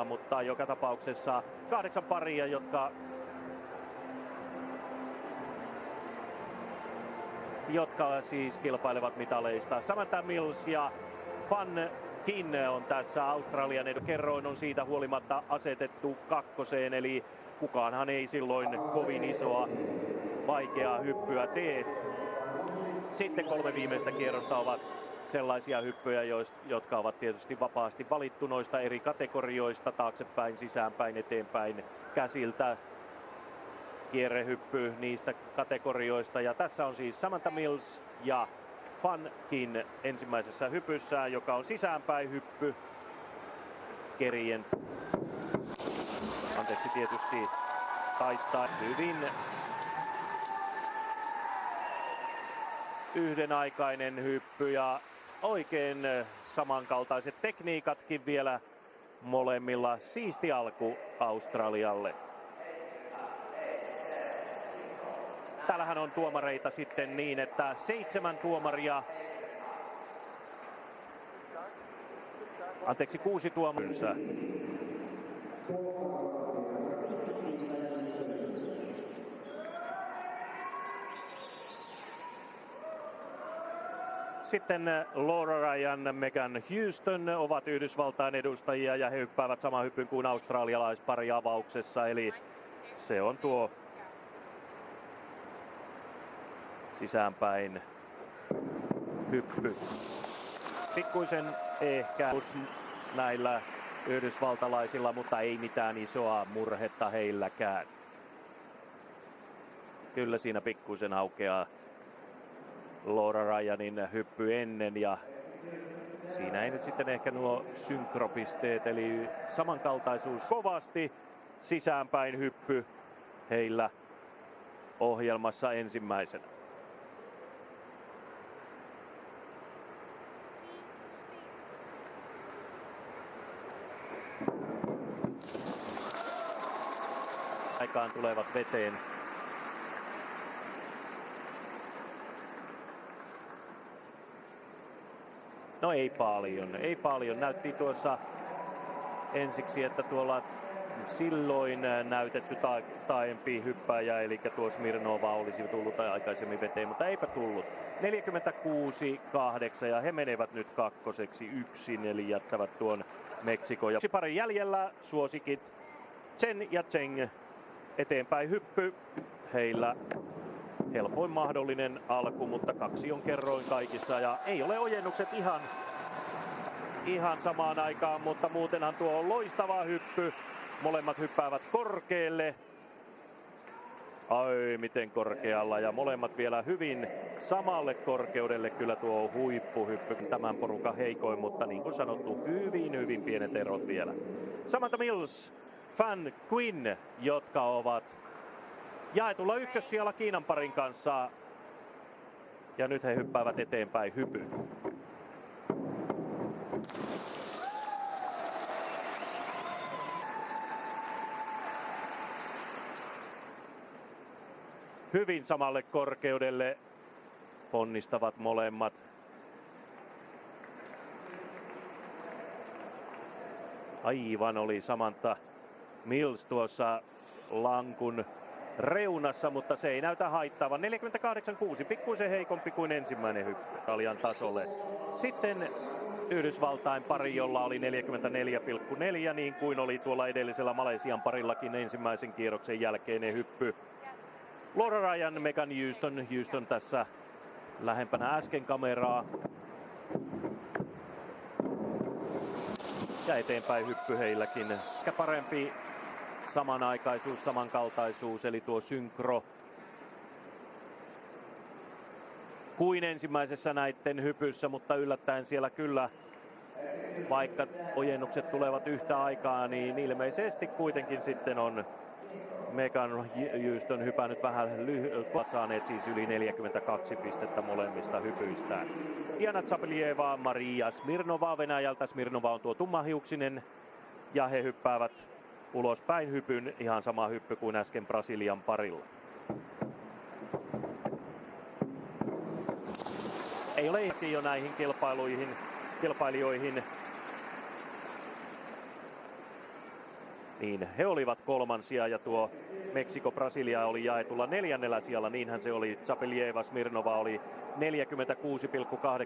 mutta joka tapauksessa 8 paria, jotka siis kilpailevat mitaleista. Samantha Mills ja Fan Kin on tässä Australian edu. Kerroin on siitä huolimatta asetettu kakkoseen, eli kukaanhan ei silloin kovin isoa vaikeaa hyppyä tee. Sitten 3 viimeistä kierrosta ovat sellaisia hyppyjä, jotka ovat tietysti vapaasti valittu noista eri kategorioista, taaksepäin, sisäänpäin, eteenpäin, käsiltä, kierrehyppy niistä kategorioista. Ja tässä on siis Samantha Mills ja Fan Kin ensimmäisessä hypyssään, joka on sisäänpäin hyppy. Kerien, anteeksi tietysti, taittaa hyvin yhdenaikainen hyppy ja oikein samankaltaiset tekniikatkin vielä molemmilla. Siisti alku Australialle. Täällähän on tuomareita sitten niin, että 7 tuomaria, 6 tuomaria. Sitten Laura Ryan, Megan Houston ovat Yhdysvaltain edustajia ja he hyppäävät saman hypyn kuin australialaispari avauksessa, eli se on tuo sisäänpäin hyppy. Pikkuisen ehkä näillä yhdysvaltalaisilla, mutta ei mitään isoa murhetta heilläkään. Kyllä siinä pikkuisen aukeaa Laura Ryanin hyppy ennen ja siinä ei nyt sitten ehkä nuo synkropisteet, eli samankaltaisuus kovasti. Sisäänpäin hyppy heillä ohjelmassa ensimmäisenä. Aikaan tulevat veteen. No ei paljon. Näytti tuossa ensiksi, että tuolla silloin näytetty taaempi hyppääjä, eli tuo Smirnova olisi tullut aikaisemmin veteen, mutta eipä tullut. 46-8 ja he menevät nyt kakkoseksi yksin, eli jättävät tuon Meksikon. Ja pari jäljellä suosikit Chen ja Cheng eteenpäin hyppy. Heillä helpoin mahdollinen alku, mutta 2 on kerroin kaikissa ja ei ole ojennukset ihan samaan aikaan, mutta muutenhan tuo on loistava hyppy. Molemmat hyppäävät korkealle. Ai miten korkealla ja molemmat vielä hyvin samalle korkeudelle. Kyllä tuo on huippuhyppy, tämän porukan heikoin, mutta niin kuin sanottu, hyvin pienet erot vielä. Samantha Mills, Fan Kin, jotka ovat jaetulla ykkössijalla Kiinan parin kanssa. Ja nyt he hyppäävät eteenpäin hypyn. Hyvin samalle korkeudelle ponnistavat molemmat. Aivan oli Samantha Mills tuossa lankun reunassa, mutta se ei näytä haittaavan. 48-6, pikkuisen heikompi kuin ensimmäinen hyppy Italian tasolle. Sitten Yhdysvaltain pari, jolla oli 44,4, niin kuin oli tuolla edellisellä Malesian parillakin ensimmäisen kierroksen jälkeinen hyppy. Laura Ryan, Megan Houston tässä lähempänä äsken kameraa. Ja eteenpäin hyppy heilläkin. Ehkä parempi samanaikaisuus, samankaltaisuus, eli tuo synkro kuin ensimmäisessä näiden hypyssä, mutta yllättäen siellä kyllä, vaikka ojennukset tulevat yhtä aikaa, niin ilmeisesti kuitenkin sitten on Megan Houston hypännyt vähän ovat saaneet siis yli 42 pistettä molemmista hypyistään. Diana Tsapelieva, Maria Smirnova Venäjältä. Smirnova on tuo tummahiuksinen ja he hyppäävät ulospäin hypyn, ihan sama hyppy kuin äsken Brasilian parilla. Ei ole jo näihin kilpailijoihin niin he olivat kolmansia ja tuo Meksiko-Brasilia oli jaetulla 4. sijalla, niinhän se oli. Zapeljeva Smirnova oli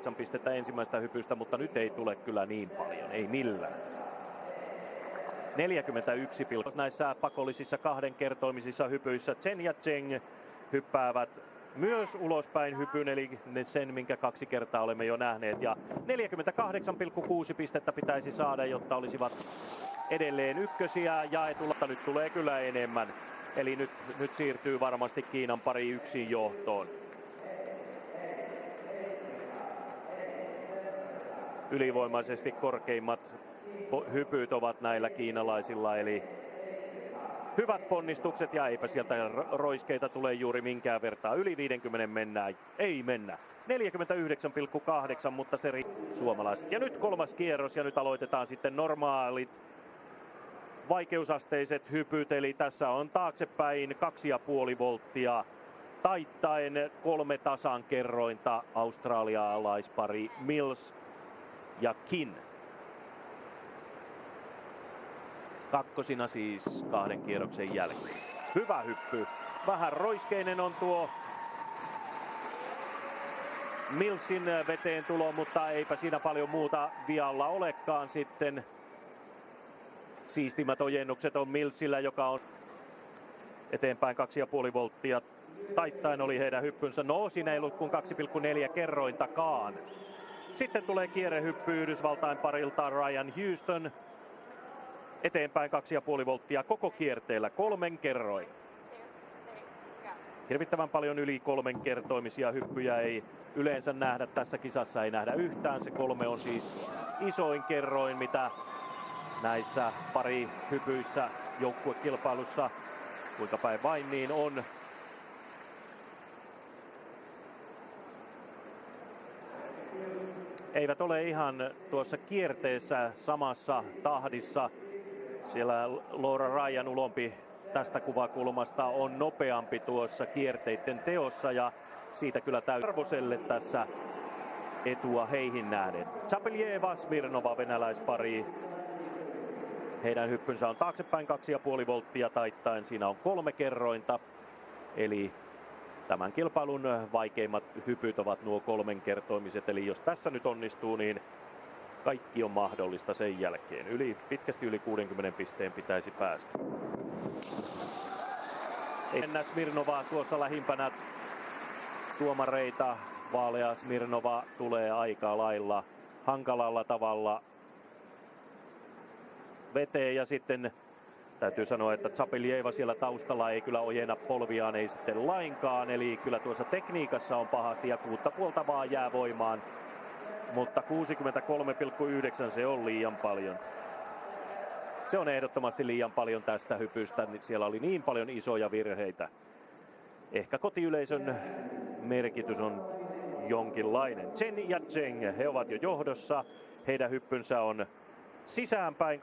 46,8 pistettä ensimmäistä hypystä, mutta nyt ei tule kyllä niin paljon, ei millään. 41 näissä pakollisissa kahdenkertoimisissa hypyissä Chen ja Cheng hyppäävät myös ulospäin hypyn, eli sen, minkä 2 kertaa olemme jo nähneet. Ja 48,6 pistettä pitäisi saada, jotta olisivat edelleen ykkösiä jaetulla. Nyt tulee kyllä enemmän. Eli nyt siirtyy varmasti Kiinan pari yksin johtoon. Ylivoimaisesti korkeimmat hypyt ovat näillä kiinalaisilla, eli hyvät ponnistukset ja eipä sieltä roiskeita tule juuri minkään vertaa. Yli 50 mennään, ei mennä. 49,8, mutta se suomalaiset. Ja nyt 3. kierros ja nyt aloitetaan sitten normaalit vaikeusasteiset hypyt, eli tässä on taaksepäin 2,5 volttia taittaen 3 tasan kerrointa australialaispari Mills ja Kin. Kakkosina siis 2 kierroksen jälkeen. Hyvä hyppy. Vähän roiskeinen on tuo Millsin veteen tulo, mutta eipä siinä paljon muuta vialla olekaan sitten. Siistimmät ojennukset on Millsillä, joka on eteenpäin 2,5 volttia taittaen oli heidän hyppynsä. No, siinä ei ollut kuin 2,4 kerrointakaan. Sitten tulee kierrehyppy Yhdysvaltain parilta Ryan Houston. Eteenpäin 2,5 volttia koko kierteellä 3 kerroin. Hirvittävän paljon yli 3 kertoimisia hyppyjä ei yleensä nähdä. Tässä kisassa ei nähdä yhtään. Se 3 on siis isoin kerroin, mitä näissä pari hypyissä joukkuekilpailussa, kuinka päin vain niin on. Eivät ole ihan tuossa kierteessä samassa tahdissa. Siellä Laura Ryan ulompi tästä kuvakulmasta on nopeampi tuossa kierteiden teossa ja siitä kyllä täytyy arvoselle tässä etua heihin nähden. Zapeljeva Smirnova venäläispari. Heidän hyppynsä on taaksepäin 2,5 volttia taittaen. Siinä on 3 kerrointa. Eli tämän kilpailun vaikeimmat hypyt ovat nuo 3 kertoimiset. Eli jos tässä nyt onnistuu, niin kaikki on mahdollista sen jälkeen. Pitkästi yli 60 pisteen pitäisi päästä. Mennään Smirnovaa tuossa lähimpänä tuomareita. Vaalea Smirnova tulee aika lailla hankalalla tavalla veteen ja sitten täytyy sanoa, että Zapeljeva siellä taustalla ei kyllä ojenna polviaan, ei sitten lainkaan. Eli kyllä tuossa tekniikassa on pahasti ja 6,5 vaan jää voimaan. Mutta 63,9 se on liian paljon. Se on ehdottomasti liian paljon tästä hypystä. Siellä oli niin paljon isoja virheitä. Ehkä kotiyleisön merkitys on jonkinlainen. Chen ja Cheng, he ovat jo johdossa. Heidän hyppynsä on sisäänpäin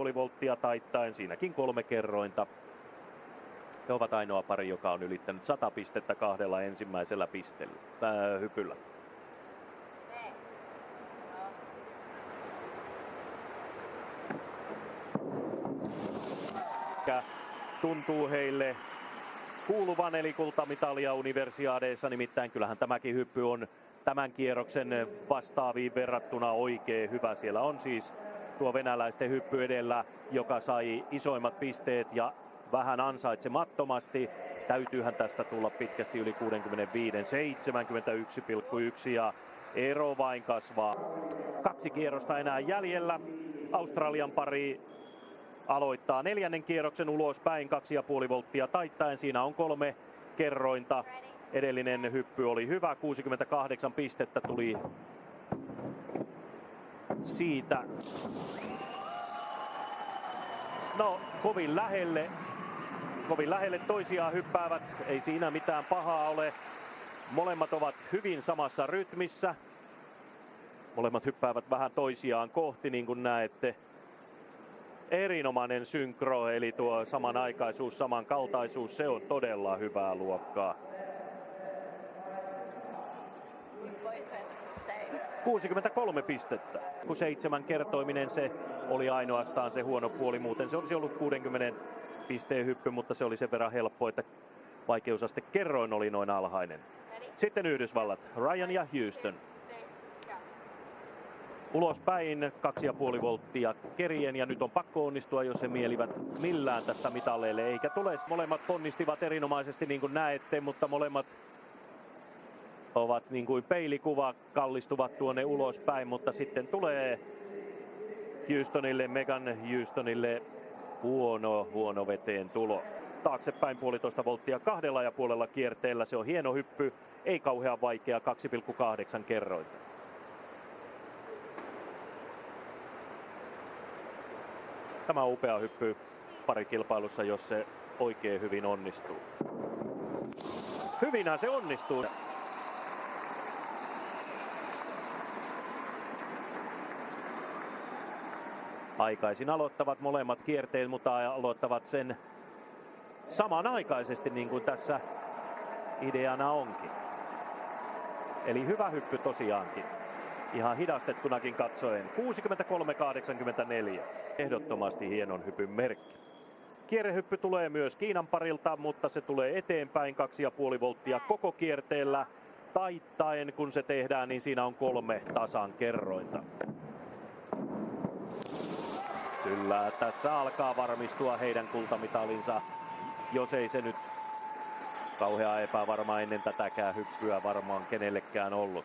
2,5 volttia taittaen. Siinäkin 3 kerrointa. He ovat ainoa pari, joka on ylittänyt 100 pistettä 2 ensimmäisellä hypyllä. Tuntuu heille kuuluvan eli kultamitalia universiaadeissa, nimittäin kyllähän tämäkin hyppy on tämän kierroksen vastaaviin verrattuna oikein hyvä. Siellä on siis tuo venäläisten hyppy edellä, joka sai isoimmat pisteet ja vähän ansaitsemattomasti. Täytyyhän tästä tulla pitkästi yli 65, 71,1 ja ero vain kasvaa. 2 kierrosta enää jäljellä. Australian pari aloittaa 4. kierroksen ulospäin 2,5 volttia taittaen. Siinä on 3 kerrointa. Edellinen hyppy oli hyvä. 68 pistettä tuli siitä. No, kovin lähelle toisiaan hyppäävät. Ei siinä mitään pahaa ole. Molemmat ovat hyvin samassa rytmissä. Molemmat hyppäävät vähän toisiaan kohti, niin kuin näette. Erinomainen synkro, eli tuo samanaikaisuus, samankaltaisuus, se on todella hyvää luokkaa. 63 pistettä. Kun 7 kertoiminen se oli ainoastaan se huono puoli. Muuten se olisi ollut 60 pisteen hyppy, mutta se oli sen verran helppo, että vaikeusaste kerroin oli noin alhainen. Sitten Yhdysvallat, Ryan ja Houston. Ulospäin 2,5 volttia kerien ja nyt on pakko onnistua, jos he mielivät millään tästä mitalleille. Eikä tule. Molemmat ponnistivat erinomaisesti niin kuin näette, mutta molemmat ovat niin kuin peilikuva, kallistuvat tuonne ulospäin, mutta sitten tulee Houstonille, Megan Houstonille huono veteen tulo. Taaksepäin 1,5 volttia 2,5 kierteellä, se on hieno hyppy, ei kauhean vaikea, 2,8 kerrointa. Tämä on upea hyppy parikilpailussa, jos se oikein hyvin onnistuu. Hyvinhän se onnistuu. Aikaisin aloittavat molemmat kierteet, mutta aloittavat sen samanaikaisesti niin kuin tässä ideana onkin. Eli hyvä hyppy tosiaankin. Ihan hidastettunakin katsoen. 63-84. Ehdottomasti hienon hypyn merkki. Kierrehyppy tulee myös Kiinan parilta, mutta se tulee eteenpäin 2,5 volttia koko kierteellä. Taittaen kun se tehdään, niin siinä on 3 tasan kerrointa. Kyllä, tässä alkaa varmistua heidän kultamitalinsa, jos ei se nyt kauhean epävarma ennen tätäkään hyppyä varmaan kenellekään ollut.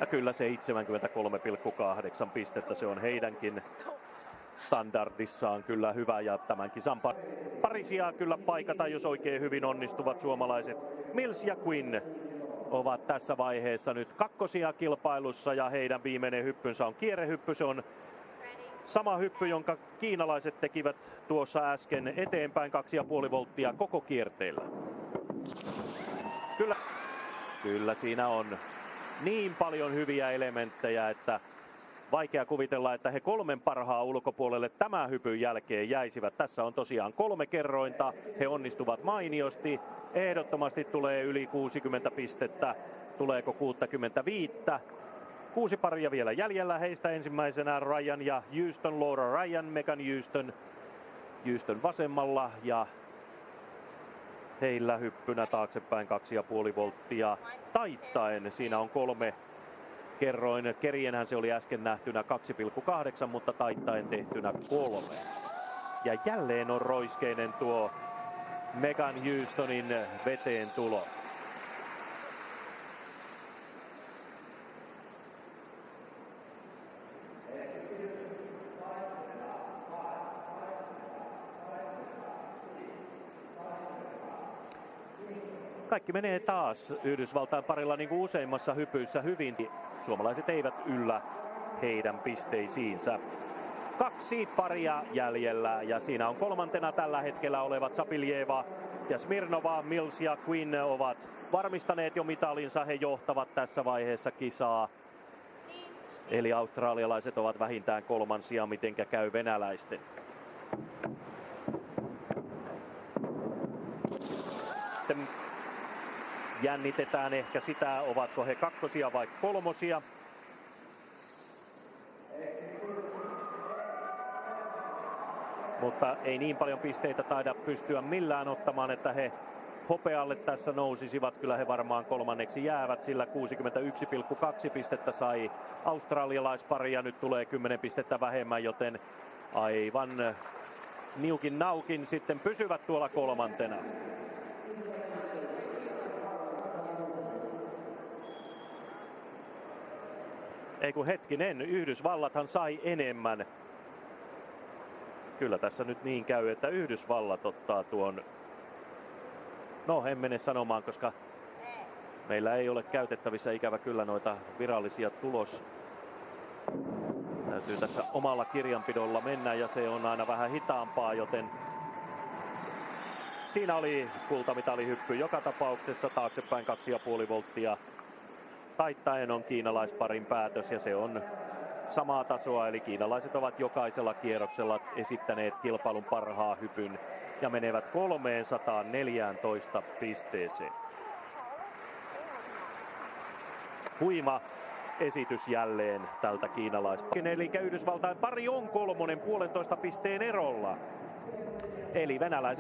Ja kyllä se 73,8 pistettä, se on heidänkin standardissaan kyllä hyvä ja tämän kisan pari sijaa kyllä paikata, jos oikein hyvin onnistuvat suomalaiset. Mills ja Quinn ovat tässä vaiheessa nyt kakkosia kilpailussa ja heidän viimeinen hyppynsä on kierrehyppy. Se on sama hyppy, jonka kiinalaiset tekivät tuossa äsken eteenpäin 2,5 volttia koko kierteellä. Kyllä siinä on niin paljon hyviä elementtejä, että vaikea kuvitella, että he 3 parhaan ulkopuolelle tämän hypyn jälkeen jäisivät. Tässä on tosiaan 3 kerrointa. He onnistuvat mainiosti. Ehdottomasti tulee yli 60 pistettä. Tuleeko 65? 6 paria vielä jäljellä. Heistä ensimmäisenä Ryan ja Houston, Laura Ryan, Megan Houston. Houston vasemmalla ja heillä hyppynä taaksepäin 2,5 volttia. Taittaen siinä on 3 kerroin. Kerienhän se oli äsken nähtynä 2,8, mutta taittaen tehtynä 3. Ja jälleen on roiskeinen tuo Megan Houstonin veteen tulo. Kaikki menee taas Yhdysvaltain parilla niin kuin useimmassa hypyissä hyvin. Suomalaiset eivät yllä heidän pisteisiinsä. 2 paria jäljellä ja siinä on kolmantena tällä hetkellä olevat Zapiljeva ja Smirnova. Mills ja Quinn ovat varmistaneet jo mitalinsa. He johtavat tässä vaiheessa kisaa. Eli australialaiset ovat vähintään kolmansia, mitenkä käy venäläisten. Sitten jännitetään ehkä sitä, ovatko he kakkosia vai kolmosia. Mutta ei niin paljon pisteitä taida pystyä millään ottamaan, että he hopealle tässä nousisivat. Kyllä he varmaan kolmanneksi jäävät, sillä 61,2 pistettä sai australialaispari ja nyt tulee 10 pistettä vähemmän, joten aivan niukin naukin sitten pysyvät tuolla kolmantena. Ei kun hetkinen, Yhdysvallathan sai enemmän. Kyllä tässä nyt niin käy, että Yhdysvallat ottaa tuon. No, en mene sanomaan, koska meillä ei ole käytettävissä ikävä kyllä noita virallisia Täytyy tässä omalla kirjanpidolla mennä ja se on aina vähän hitaampaa, joten siinä oli kultamitalihyppy joka tapauksessa taaksepäin 2,5 volttia. Taittaen on kiinalaisparin päätös ja se on samaa tasoa, eli kiinalaiset ovat jokaisella kierroksella esittäneet kilpailun parhaan hypyn ja menevät 314 pisteeseen. Huima esitys jälleen tältä kiinalaispaikalta. Eli Yhdysvaltain pari on kolmonen 1,5 pisteen erolla. Eli venäläiset